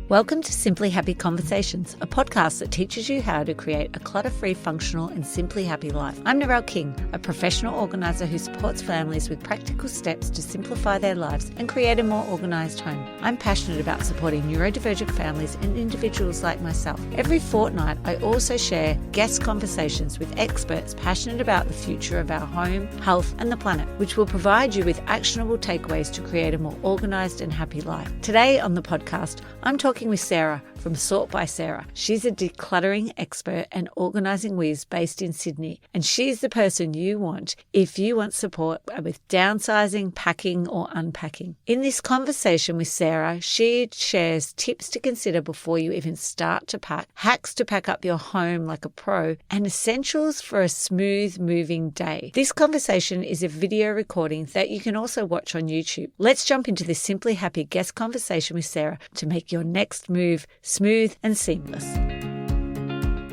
Welcome to Simply Happy Conversations, a podcast that teaches you how to create a clutter-free, functional and simply happy life. I'm Narelle King, a professional organiser who supports families with practical steps to simplify their lives and create a more organised home. I'm passionate about supporting neurodivergent families and individuals like myself. Every fortnight, I also share guest conversations with experts passionate about the future of our home, health and the planet, which will provide you with actionable takeaways to create a more organised and happy life. Today on the podcast, I'm talking with Sarah from Sort by Sarah. She's a decluttering expert and organising whiz based in Sydney, and she's the person you want if you want support with downsizing, packing or unpacking. In this conversation with Sarah, she shares tips to consider before you even start to pack, hacks to pack up your home like a pro, and essentials for a smooth moving day. This conversation is a video recording that you can also watch on YouTube. Let's jump into this Simply Happy guest conversation with Sarah to make your next move smooth and seamless.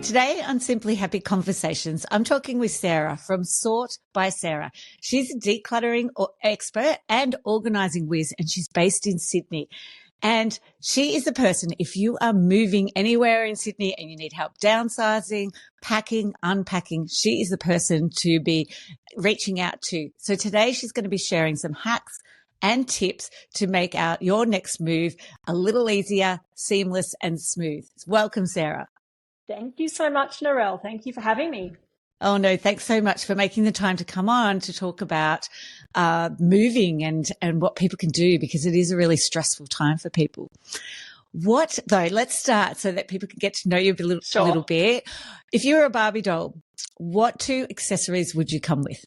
Today on Simply Happy Conversations, I'm talking with Sarah from Sort by Sarah. She's a decluttering expert and organising whiz, and she's based in Sydney. And she is the person, if you are moving anywhere in Sydney and you need help downsizing, packing, unpacking, she is the person to be reaching out to. So today she's going to be sharing some hacks and tips to make out your next move a little easier, seamless and smooth. Welcome, Sarah. Thank you so much, Narelle. Thank you for having me. Oh, no, thanks so much for making the time to come on to talk about moving and what people can do, because it is a really stressful time for people. Let's start so that people can get to know you a little bit. If you were a Barbie doll, what two accessories would you come with?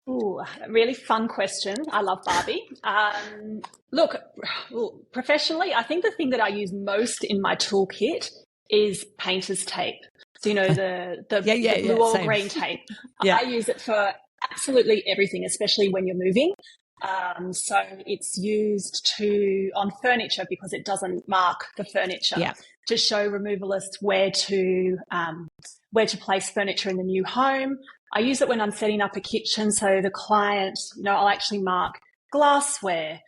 Ooh, really fun question. I love Barbie. Professionally, I think the thing that I use most in my toolkit is painter's tape. So, the blue or green tape. Yeah. I use it for absolutely everything, especially when you're moving. So it's used on furniture because it doesn't mark the furniture to show removalists where to place furniture in the new home. I use it when I'm setting up a kitchen. So the client, I'll actually mark glassware,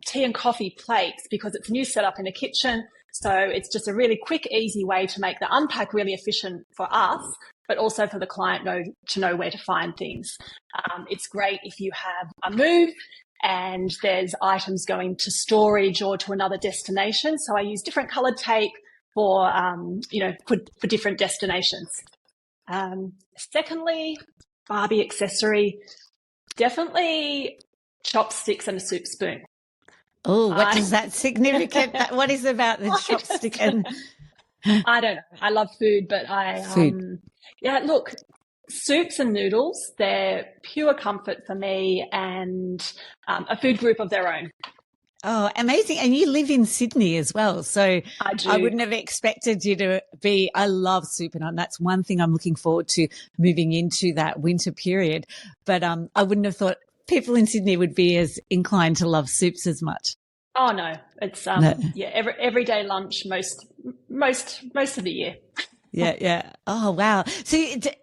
tea and coffee plates, because it's a new setup in a kitchen. So it's just a really quick, easy way to make the unpack really efficient for us, but also for the client to know where to find things. It's great if you have a move and there's items going to storage or to another destination. So I use different coloured tape for different destinations. Secondly, Barbie accessory, definitely chopsticks and a soup spoon. Oh, what is that significant? What is it about the chopstick? And I don't know. I love food, but soups and noodles, they're pure comfort for me and a food group of their own. Oh, amazing. And you live in Sydney as well. So I do. I wouldn't have expected you to I love soup, and that's one thing I'm looking forward to moving into that winter period. But I wouldn't have thought people in Sydney would be as inclined to love soups as much. Oh no, it's everyday lunch most of the year. Yeah. Oh, wow. So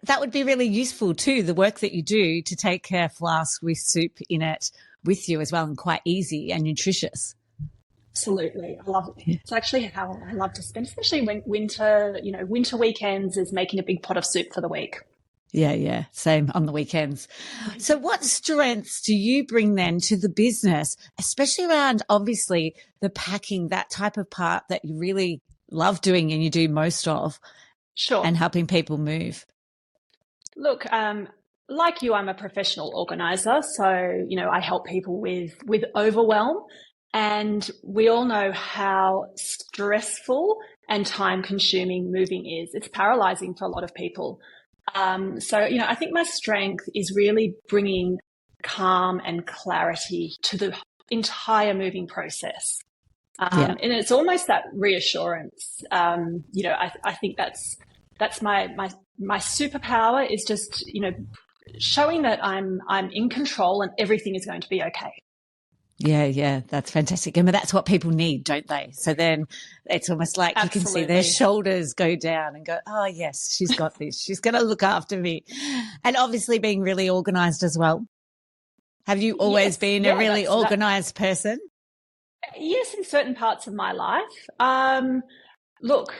that would be really useful too, the work that you do, to take a flask with soup in it with you as well, and quite easy and nutritious. Absolutely. I love it. Yeah. It's actually how I love to spend, especially when winter weekends, is making a big pot of soup for the week. Yeah. Same on the weekends. So what strengths do you bring then to the business, especially around obviously the packing, that type of part that you really love doing and you do most of? Sure. And helping people move? Look, like you, I'm a professional organizer. So, I help people with overwhelm. And we all know how stressful and time consuming moving is. It's paralyzing for a lot of people. I think my strength is really bringing calm and clarity to the entire moving process. And it's almost that reassurance. I think that's my superpower, is just, showing that I'm in control and everything is going to be okay. Yeah, that's fantastic. And that's what people need, don't they? So then it's almost like Absolutely. You can see their shoulders go down and go, oh, yes, she's got this. She's going to look after me. And obviously being really organised as well. Have you always been a really organised person? Yes, in certain parts of my life. Look,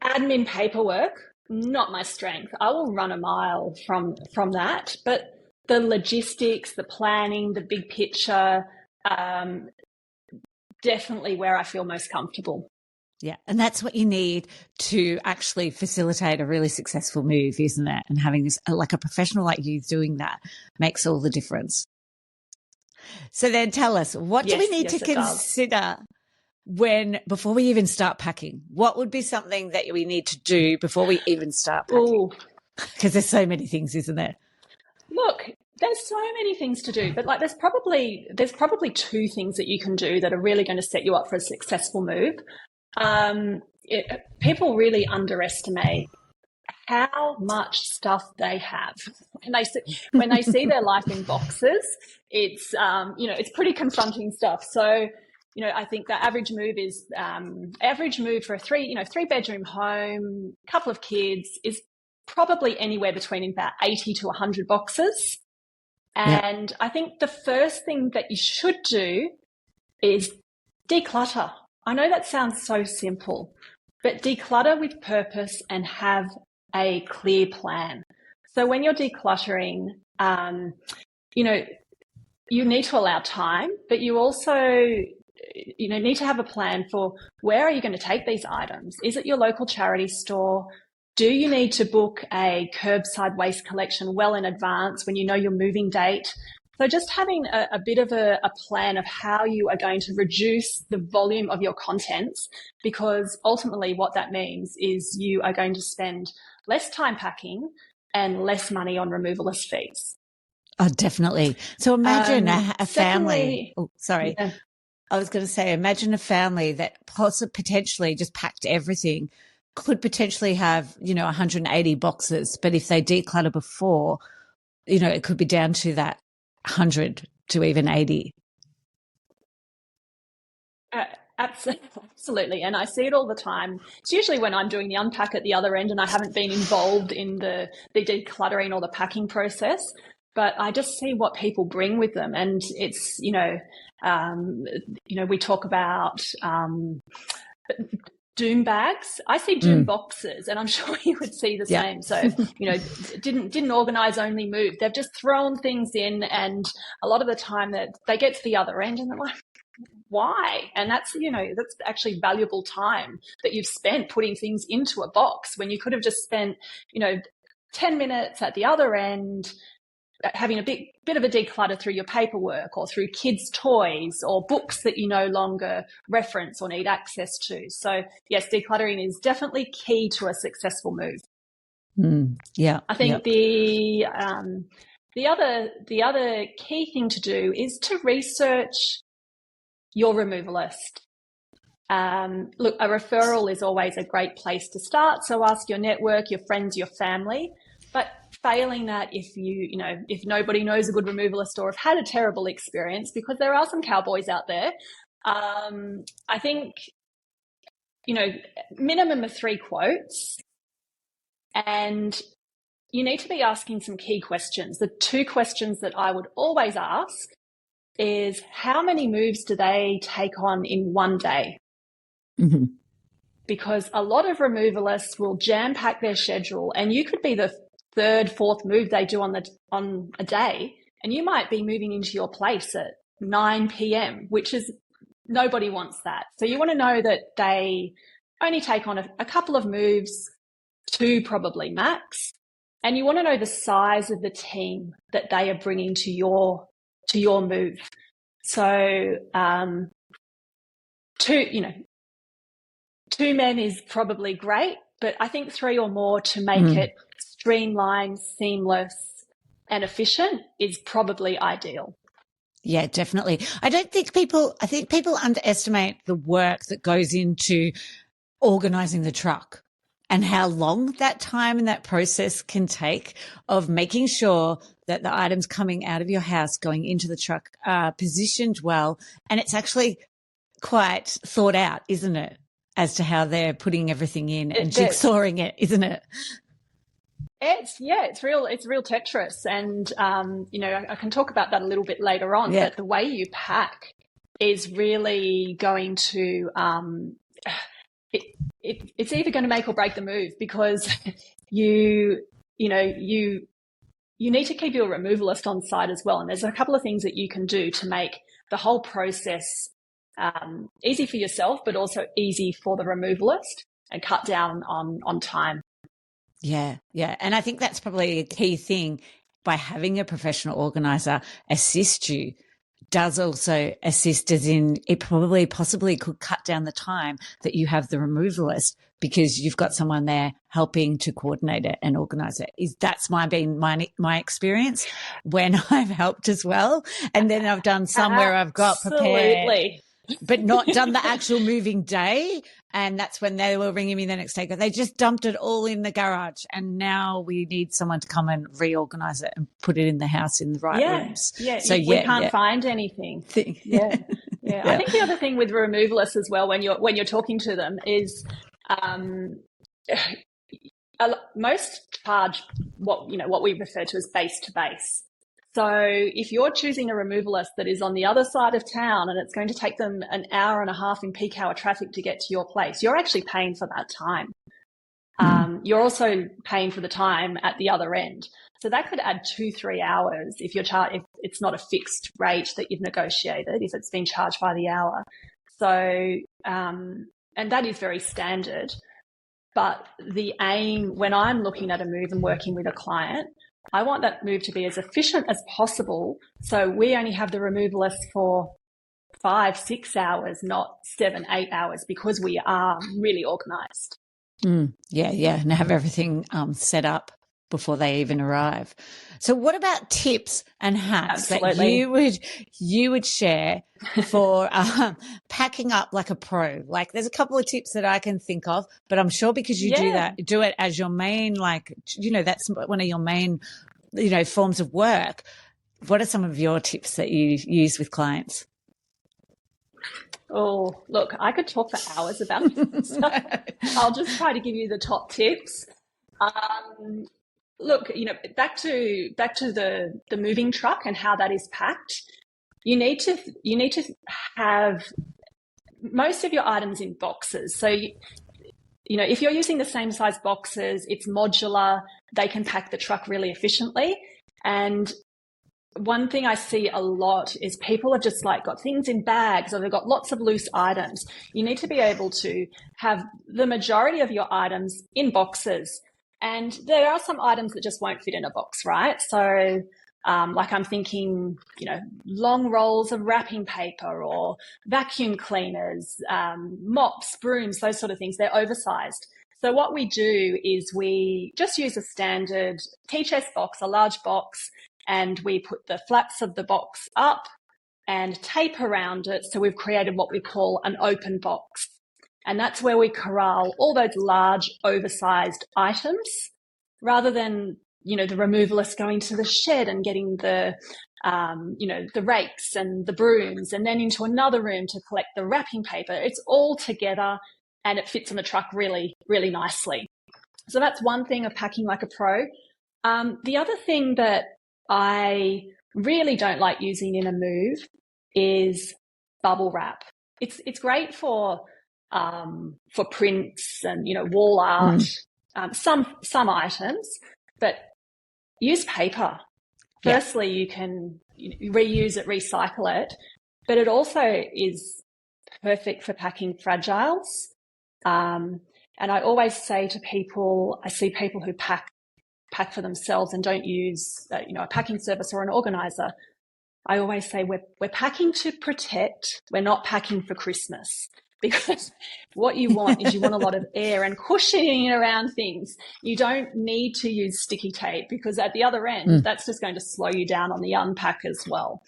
admin paperwork, not my strength. I will run a mile from that, but the logistics, the planning, the big picture, definitely where I feel most comfortable. Yeah, and that's what you need to actually facilitate a really successful move, isn't it? And having this, like a professional like you doing that, makes all the difference. So then tell us, what do we need to consider before we even start packing? What would be something that we need to do before we even start packing? Because there's so many things, isn't there? Look, there's so many things to do, but like there's probably two things that you can do that are really going to set you up for a successful move. People really underestimate how much stuff they have. When they see their life in boxes, it's it's pretty confronting stuff. So, I think the average move for a three bedroom home, couple of kids, is probably anywhere between about 80 to 100 boxes. And I think the first thing that you should do is declutter. I know that sounds so simple, but declutter with purpose and have a clear plan. So when you're decluttering, you need to allow time, but you also, need to have a plan for where are you going to take these items? Is it your local charity store? Do you need to book a curbside waste collection well in advance when you know your moving date? So just having a bit of a plan of how you are going to reduce the volume of your contents, because ultimately what that means is you are going to spend less time packing and less money on removalist fees. Oh, definitely. So imagine a family. Oh, sorry. Yeah. I was going to say, imagine a family that potentially just packed everything, could potentially have, 180 boxes. But if they declutter before, it could be down to that 100 to even 80. Absolutely. And I see it all the time. It's usually when I'm doing the unpack at the other end and I haven't been involved in the decluttering or the packing process, but I just see what people bring with them. And it's, we talk about doom bags. I see doom boxes, and I'm sure you would see the same. So, didn't organize, only move. They've just thrown things in, and a lot of the time that they get to the other end and they're like, why? And that's actually valuable time that you've spent putting things into a box when you could have just spent 10 minutes at the other end having a bit of a declutter through your paperwork or through kids' toys or books that you no longer reference or need access to. So yes, decluttering is definitely key to a successful move. I think the other key thing to do is to research your removalist. Look, a referral is always a great place to start. So ask your network, your friends, your family. But failing that, if nobody knows a good removalist or have had a terrible experience, because there are some cowboys out there, I think, minimum of 3 quotes. And you need to be asking some key questions. The 2 questions that I would always ask is, how many moves do they take on in one day? Mm-hmm. Because a lot of removalists will jam pack their schedule, and you could be the 3rd, 4th move they do on a day, and you might be moving into your place at 9 p.m., which is, nobody wants that. So you want to know that they only take on a couple of moves, 2 probably max, and you want to know the size of the team that they are bringing to your move. So 2 men is probably great, but I think 3 or more to make it streamlined, seamless, and efficient is probably ideal. Yeah, definitely. I think people underestimate the work that goes into organizing the truck and how long that time and that process can take of making sure that the items coming out of your house going into the truck are positioned well. And it's actually quite thought out, isn't it, as to how they're putting everything in and jigsawing it, isn't it? It's real Tetris. And, I can talk about that a little bit later on, but the way you pack is really going to it's either going to make or break the move, because you need to keep your removalist on site as well. And there's a couple of things that you can do to make the whole process easy for yourself, but also easy for the removalist, and cut down on time. Yeah. And I think that's probably a key thing. By having a professional organizer assist you does also assist, as in it possibly could cut down the time that you have the removalist, because you've got someone there helping to coordinate it and organize it. That's been my experience when I've helped as well. And then I've done some where I've got prepared, but not done the actual moving day. And that's when they were ringing me the next day, because they just dumped it all in the garage, and now we need someone to come and reorganize it and put it in the house in the right rooms. Yeah. So we can't find anything. Yeah. I think the other thing with removalists as well, when you're talking to them, is most charge what we refer to as base to base. So if you're choosing a removalist that is on the other side of town and it's going to take them an hour and a half in peak hour traffic to get to your place, you're actually paying for that time. You're also paying for the time at the other end. So that could add 2-3 hours if if it's not a fixed rate that you've negotiated, if it's been charged by the hour. So, and that is very standard. But the aim, when I'm looking at a move and working with a client, I want that move to be as efficient as possible. So we only have the removalist for 5-6 hours, not 7-8 hours, because we are really organized. Yeah. And have everything set up before they even arrive. So what about tips and hacks that you would share for packing up like a pro? Like, there's a couple of tips that I can think of, but I'm sure because you do it as your main, that's one of your main, forms of work. What are some of your tips that you use with clients? Oh, look, I could talk for hours about this. So I'll just try to give you the top tips. Look, back to the moving truck and how that is packed. You need to have most of your items in boxes. So if you're using the same size boxes, it's modular. They can pack the truck really efficiently. And one thing I see a lot is people have just got things in bags, or they've got lots of loose items. You need to be able to have the majority of your items in boxes. And there are some items that just won't fit in a box, right? So I'm thinking, long rolls of wrapping paper, or vacuum cleaners, mops, brooms, those sort of things. They're oversized. So what we do is we just use a standard T-chest box, a large box, and we put the flaps of the box up and tape around it. So we've created what we call an open box. And that's where we corral all those large, oversized items, rather than, the removalist going to the shed and getting the rakes and the brooms, and then into another room to collect the wrapping paper. It's all together and it fits in the truck really, really nicely. So that's one thing of packing like a pro. The other thing that I really don't like using in a move is bubble wrap. It's great for prints and wall art, some items, but use paper. Firstly, you can reuse it, recycle it, but it also is perfect for packing fragiles. And I always say to people, I see people who pack for themselves and don't use a packing service or an organizer. I always say we're packing to protect. We're not packing for Christmas, because what you want is you want a lot of air and cushioning around things. You don't need to use sticky tape, because at the other end, that's just going to slow you down on the unpack as well.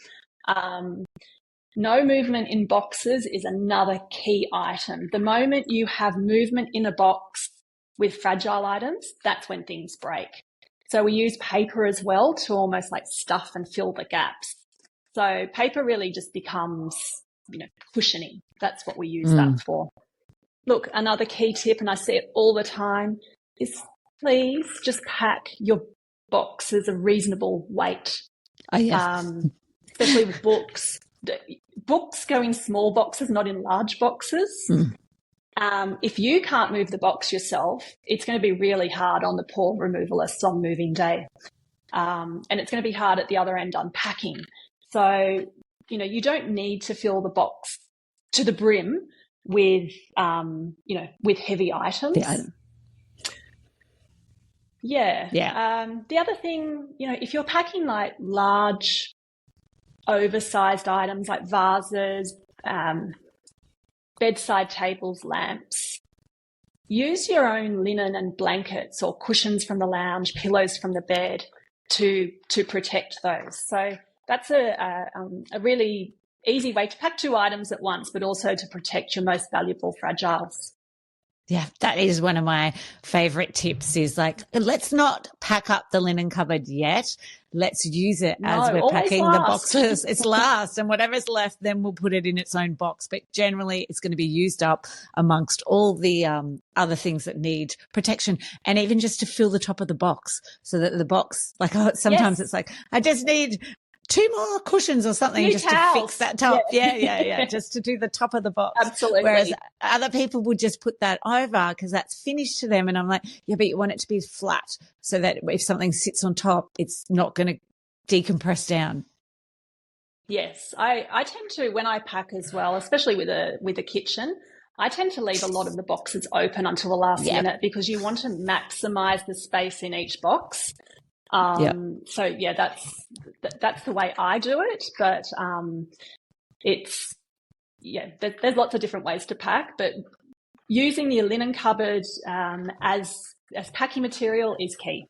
No movement in boxes is another key item. The moment you have movement in a box with fragile items, that's when things break. So we use paper as well to almost stuff and fill the gaps. So paper really just becomes, cushioning. That's what we use that for. Look, another key tip, and I see it all the time, is please just pack your boxes a reasonable weight. Oh, yes. Especially with books. books go in small boxes, not in large boxes. If you can't move the box yourself, it's going to be really hard on the poor removalists on moving day. And it's going to be hard at the other end unpacking. So, you don't need to fill the box to the brim with, with heavy items. The item. Yeah. The other thing, if you're packing like large, oversized items like vases, bedside tables, lamps, use your own linen and blankets or cushions from the lounge, pillows from the bed to protect those. So that's a really easy way to pack 2 items at once, but also to protect your most valuable fragiles. Yeah, that is one of my favorite tips is like, let's not pack up the linen cupboard yet. Let's use it as we're packing the boxes. It's last, and whatever's left, then we'll put it in its own box. But generally, it's going to be used up amongst all the other things that need protection, and even just to fill the top of the box so that the box, like sometimes it's like, I just need 2 more cushions or something New just towels. to fix that top. Yeah. Just to do the top of the box. Absolutely. Whereas other people would just put that over because that's finished to them. And I'm like, yeah, but you want it to be flat so that if something sits on top, it's not going to decompress down. Yes, I tend to, when I pack as well, especially with a kitchen, I tend to leave a lot of the boxes open until the last minute because you want to maximize the space in each box. So yeah, that's the way I do it, but there's lots of different ways to pack, but using your linen cupboard as packing material is key.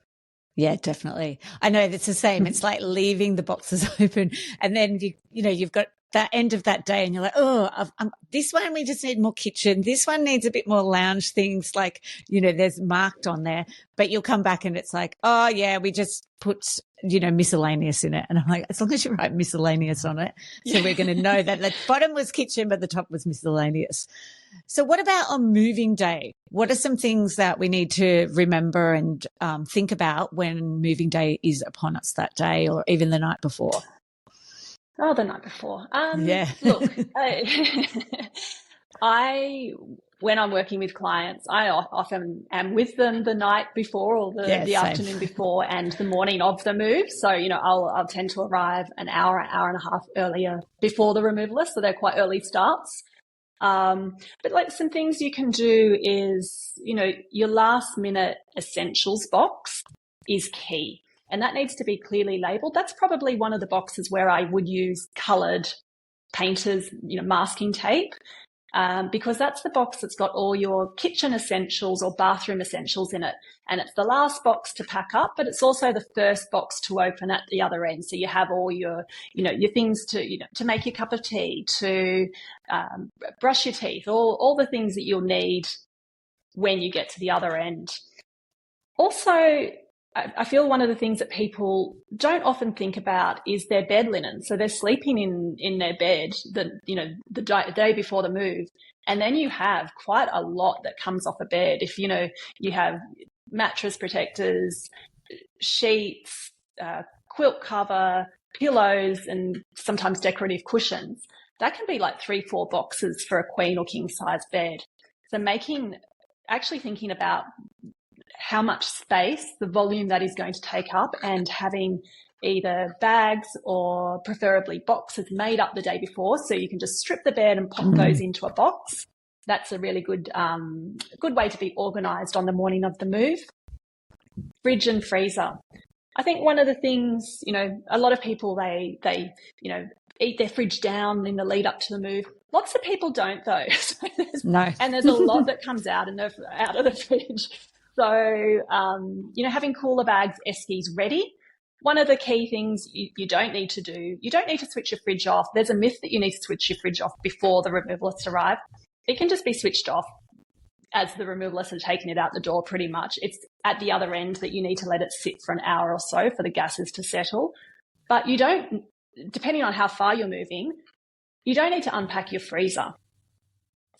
Yeah, definitely. I know it's the same. It's like leaving the boxes open, and then you've got that end of that day and you're like, this one, we just need more kitchen. This one needs a bit more lounge things, like, there's marked on there, but you'll come back and it's like, oh yeah, we just put, miscellaneous in it. And I'm like, as long as you write miscellaneous on it. So we're going to know that the bottom was kitchen, but the top was miscellaneous. So what about on moving day? What are some things that we need to remember and think about when moving day is upon us that day or even the night before? Oh, the night before. Look, when I'm working with clients, I often am with them the night before or the afternoon before and the morning of the move. So, I'll tend to arrive an hour and a half earlier before the removalist. So they're quite early starts. But like some things you can do is, your last minute essentials box is key. And that needs to be clearly labeled. That's probably one of the boxes where I would use coloured painters, masking tape, because that's the box that's got all your kitchen essentials or bathroom essentials in it. And it's the last box to pack up, but it's also the first box to open at the other end. So you have all your, your things to make your cup of tea, to brush your teeth, all the things that you'll need when you get to the other end. Also, I feel one of the things that people don't often think about is their bed linen. So they're sleeping in their bed the day before the move, and then you have quite a lot that comes off a bed. If you have mattress protectors, sheets, quilt cover, pillows, and sometimes decorative cushions. That can be like 3-4 boxes for a queen or king size bed. So actually thinking about how much space, the volume that is going to take up, and having either bags or preferably boxes made up the day before, so you can just strip the bed and pop those into a box. That's a really good way to be organised on the morning of the move. Fridge and freezer. I think one of the things, a lot of people, they eat their fridge down in the lead up to the move. Lots of people don't though. No. And there's a lot that comes out of the fridge. So, having cooler bags, eskies ready. One of the key things you don't need to do, you don't need to switch your fridge off. There's a myth that you need to switch your fridge off before the removalists arrive. It can just be switched off as the removalists are taking it out the door pretty much. It's at the other end that you need to let it sit for an hour or so for the gases to settle. But you don't, depending on how far you're moving, you don't need to unpack your freezer.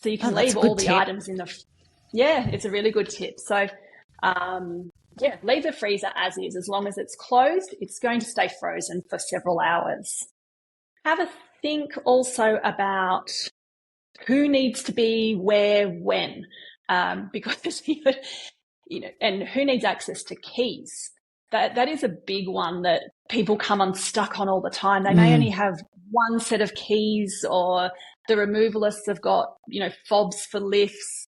So you can leave all the items in the... Yeah, it's a really good tip. So, leave the freezer as is. As long as it's closed, it's going to stay frozen for several hours. Have a think also about who needs to be where when, because and who needs access to keys. That is a big one that people come unstuck on all the time. They may only have one set of keys, or the removalists have got, fobs for lifts.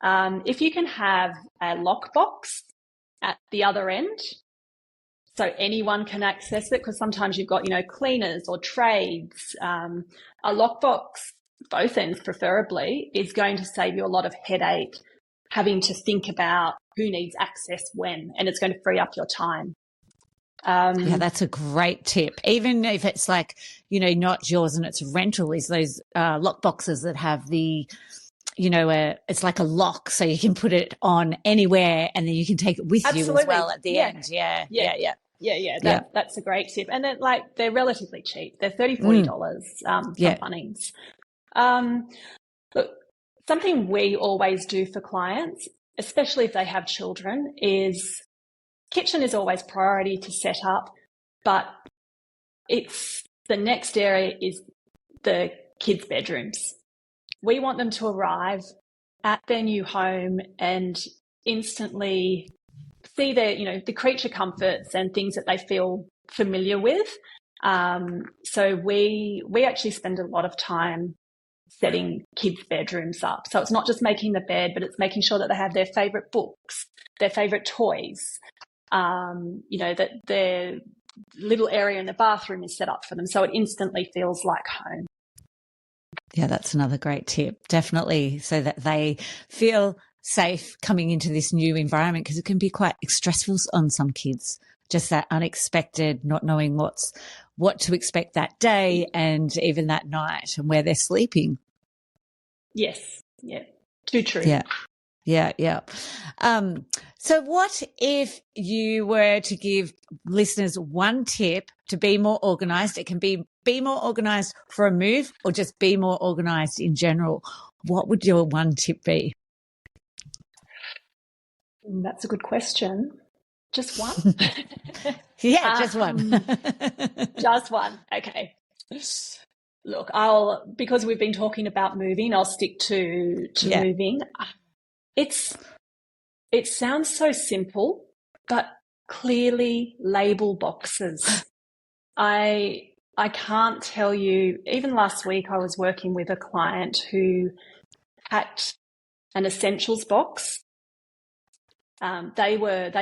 If you can have a lockbox at the other end, so anyone can access it, because sometimes you've got, cleaners or trades. A lockbox, both ends preferably, is going to save you a lot of headache having to think about who needs access when, and it's going to free up your time. Yeah, that's a great tip. Even if it's like, not yours and it's rental, is those lock boxes that have the, it's like a lock, so you can put it on anywhere and then you can take it with you as well at the end. Yeah. That's a great tip. And then, they're relatively cheap. They're $30, $40 from Bunnings. Look, something we always do for clients, especially if they have children, is kitchen is always priority to set up, but it's the next area is the kids' bedrooms. We want them to arrive at their new home and instantly see their, the creature comforts and things that they feel familiar with. So we actually spend a lot of time setting kids' bedrooms up. So it's not just making the bed, but it's making sure that they have their favorite books, their favorite toys, that their little area in the bathroom is set up for them, so it instantly feels like home. Yeah, that's another great tip. Definitely, so that they feel safe coming into this new environment, because it can be quite stressful on some kids, just that unexpected, not knowing what to expect that day and even that night and where they're sleeping. Yes. Yeah. Too true. Yeah. So what if you were to give listeners one tip to be more organized? It can be more organized for a move or just be more organized in general. What would your one tip be? That's a good question. Just one? Just one. Just one. Okay. Look, because we've been talking about moving, I'll stick to moving. It sounds so simple, but clearly label boxes. I can't tell you, even last week I was working with a client who packed an essentials box. They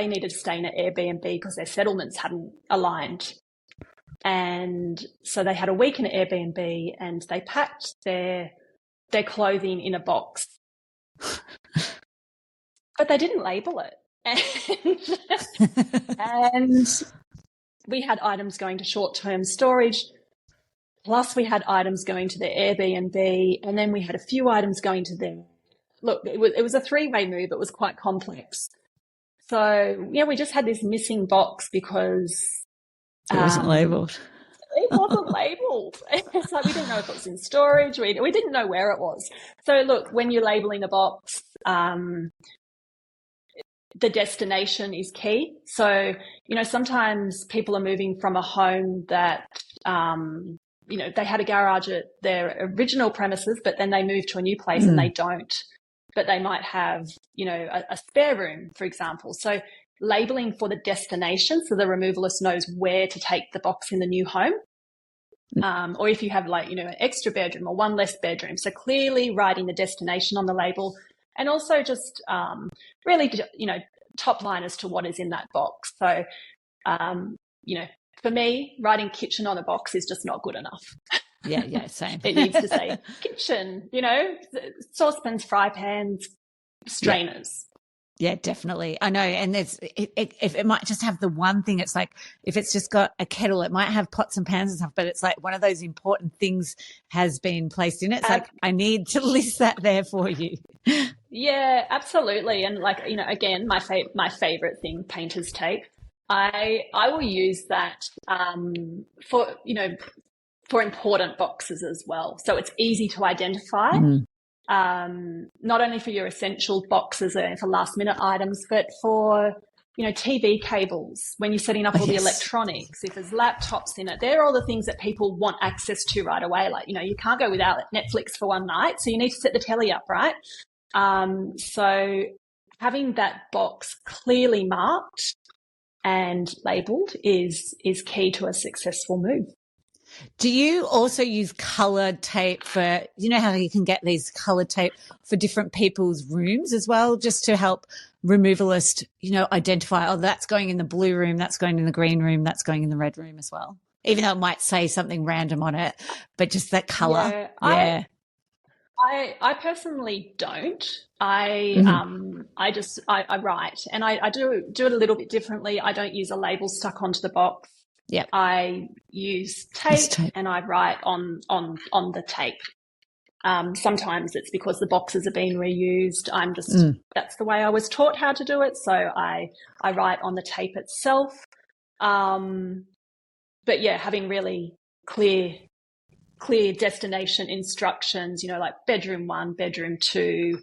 needed to stay in an Airbnb because their settlements hadn't aligned. And so they had a week in an Airbnb and they packed their clothing in a box. But they didn't label it. And we had items going to short-term storage, plus we had items going to the Airbnb, and then we had a few items going to them. Look, it was a three-way move. It was quite complex. So, we just had this missing box because it wasn't labelled. It wasn't labelled. It's like we didn't know if it was in storage. We didn't know where it was. So, look, when you're labelling a box, the destination is key. So, sometimes people are moving from a home that, they had a garage at their original premises, but then they move to a new place and they don't. But they might have, a spare room, for example. So labeling for the destination so the removalist knows where to take the box in the new home. Or if you have an extra bedroom or one less bedroom. So clearly writing the destination on the label, and also just really, top line as to what is in that box. So, for me, writing kitchen on a box is just not good enough. Yeah, same. It needs to say kitchen, saucepans, fry pans, strainers. Yeah, definitely. I know. And if it might just have the one thing, it's like, if it's just got a kettle, it might have pots and pans and stuff, but it's like one of those important things has been placed in it. It's like, I need to list that there for you. Yeah, absolutely. And again, my favorite thing, painter's tape. I will use that for important boxes as well. So it's easy to identify. Not only for your essential boxes and for last minute items, but for TV cables, when you're setting up all the electronics, if there's laptops in it, they're all the things that people want access to right away. Like, you can't go without Netflix for one night, so you need to set the telly up, right? So having that box clearly marked and labelled is key to a successful move. Do you also use coloured tape for, how you can get these coloured tape for different people's rooms as well, just to help removalists, identify, oh, that's going in the blue room, that's going in the green room, that's going in the red room as well? Even though it might say something random on it, but just that colour. Yeah. I personally don't. I write, and I do it a little bit differently. I don't use a label stuck onto the box. Yeah. I use tape and I write on the tape. Sometimes it's because the boxes are being reused. That's the way I was taught how to do it. So I write on the tape itself. But yeah, having really clear destination instructions, like bedroom 1, bedroom 2,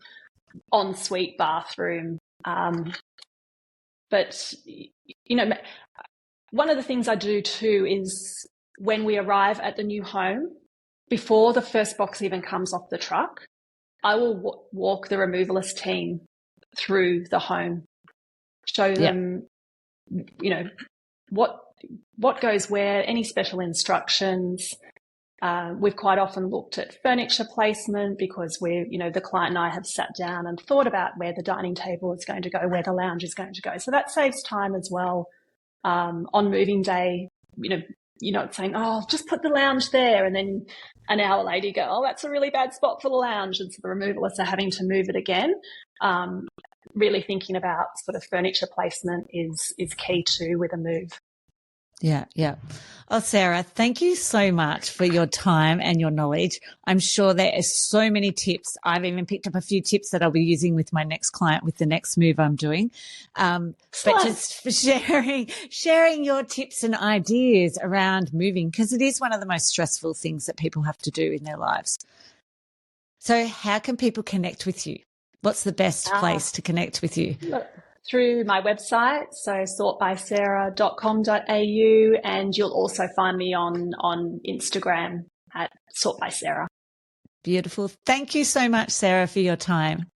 ensuite bathroom. But, one of the things I do too is when we arrive at the new home, before the first box even comes off the truck, I will walk the removalist team through the home, show them, what goes where, any special instructions. We've quite often looked at furniture placement because the client and I have sat down and thought about where the dining table is going to go, where the lounge is going to go. So that saves time as well. On moving day, you're not saying, oh, just put the lounge there, and then an hour later you go, oh, that's a really bad spot for the lounge, and so the removalists are having to move it again. Really thinking about sort of furniture placement is key too with a move. Yeah. Oh, Sarah, thank you so much for your time and your knowledge. I'm sure there are so many tips. I've even picked up a few tips that I'll be using with my next client with the next move I'm doing. But just for sharing your tips and ideas around moving, because it is one of the most stressful things that people have to do in their lives. So how can people connect with you? What's the best place to connect with you? Through my website, so sortbysarah.com.au, and you'll also find me on Instagram at sortbysarah. Beautiful. Thank you so much, Sarah, for your time.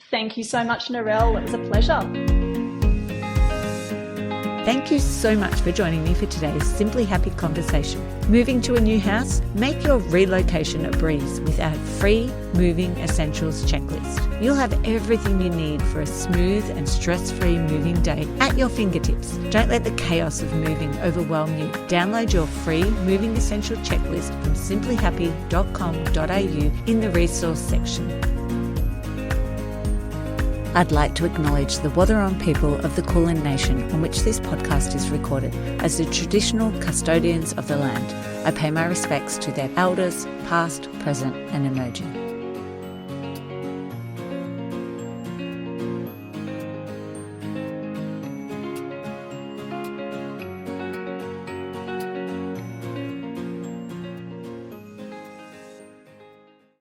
Thank you so much, Narelle. It was a pleasure. Thank you so much for joining me for today's Simply Happy conversation. Moving to a new house? Make your relocation a breeze with our free Moving Essentials checklist. You'll have everything you need for a smooth and stress-free moving day at your fingertips. Don't let the chaos of moving overwhelm you. Download your free Moving Essential checklist from simplyhappy.com.au in the resource section. I'd like to acknowledge the Wathaurong people of the Kulin Nation on which this podcast is recorded as the traditional custodians of the land. I pay my respects to their elders, past, present and emerging.